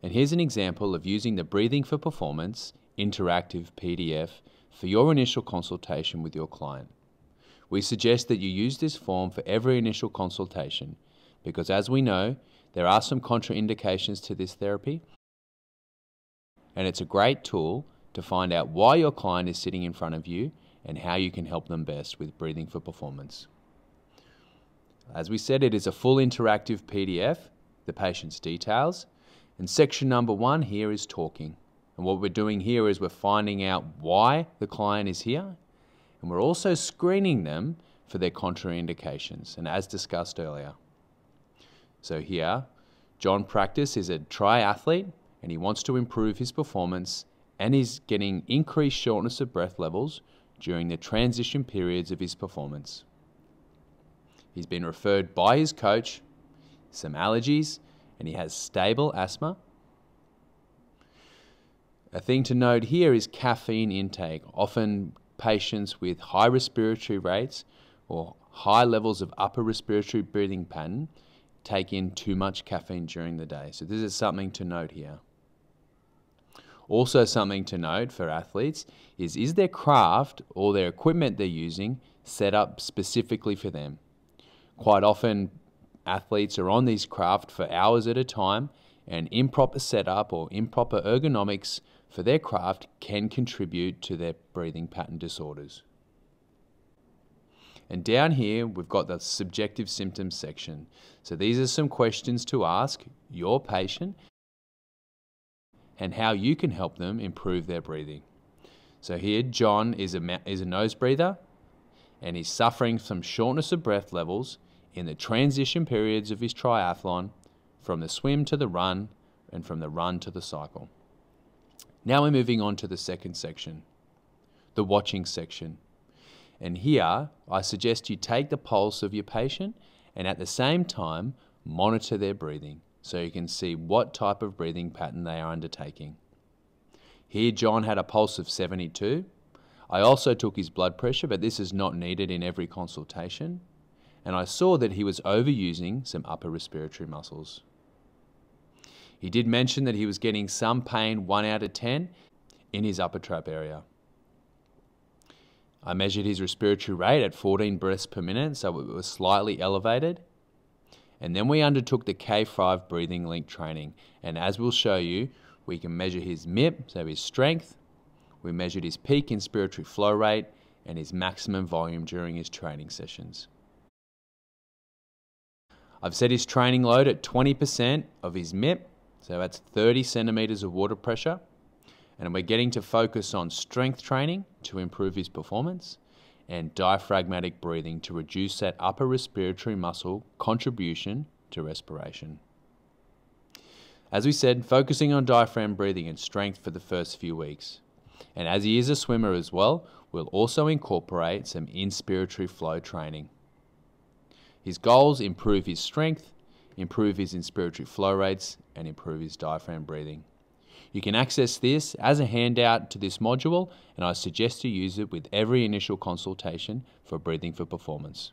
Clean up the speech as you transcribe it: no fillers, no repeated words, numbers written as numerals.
And here's an example of using the Breathing for Performance interactive PDF for your initial consultation with your client. We suggest that you use this form for every initial consultation because, as we know, there are some contraindications to this therapy, and it's a great tool to find out why your client is sitting in front of you and how you can help them best with Breathing for Performance. As we said, it is a full interactive PDF, the patient's details, and section number 1 here is talking. And what we're doing here is we're finding out why the client is here, and we're also screening them for their contraindications, and as discussed earlier. So here, John Practice is a triathlete, and he wants to improve his performance, and he's getting increased shortness of breath levels during the transition periods of his performance. He's been referred by his coach, some allergies, and he has stable asthma. A thing to note here is caffeine intake. Often patients with high respiratory rates or high levels of upper respiratory breathing pattern take in too much caffeine during the day. So this is something to note here. Also something to note for athletes is their craft or their equipment they're using set up specifically for them? Quite often athletes are on these craft for hours at a time, and improper setup or improper ergonomics for their craft can contribute to their breathing pattern disorders. And down here, we've got the subjective symptoms section. So these are some questions to ask your patient and how you can help them improve their breathing. So here, John is a nose breather, and he's suffering from shortness of breath levels in the transition periods of his triathlon, from the swim to the run, and from the run to the cycle. Now we're moving on to the second section, the watching section. And here, I suggest you take the pulse of your patient and at the same time, monitor their breathing so you can see what type of breathing pattern they are undertaking. Here, John had a pulse of 72. I also took his blood pressure, but this is not needed in every consultation. And I saw that he was overusing some upper respiratory muscles. He did mention that he was getting some pain 1 out of 10 in his upper trap area. I measured his respiratory rate at 14 breaths per minute, so it was slightly elevated. And then we undertook the K5 breathing link training. And as we'll show you, we can measure his MIP, so his strength. We measured his peak inspiratory flow rate and his maximum volume during his training sessions. I've set his training load at 20% of his MIP, so that's 30 centimeters of water pressure. And we're getting to focus on strength training to improve his performance and diaphragmatic breathing to reduce that upper respiratory muscle contribution to respiration. As we said, focusing on diaphragm breathing and strength for the first few weeks. And as he is a swimmer as well, we'll also incorporate some inspiratory flow training. His goals: improve his strength, improve his inspiratory flow rates, and improve his diaphragm breathing. You can access this as a handout to this module, and I suggest you use it with every initial consultation for Breathing for Performance.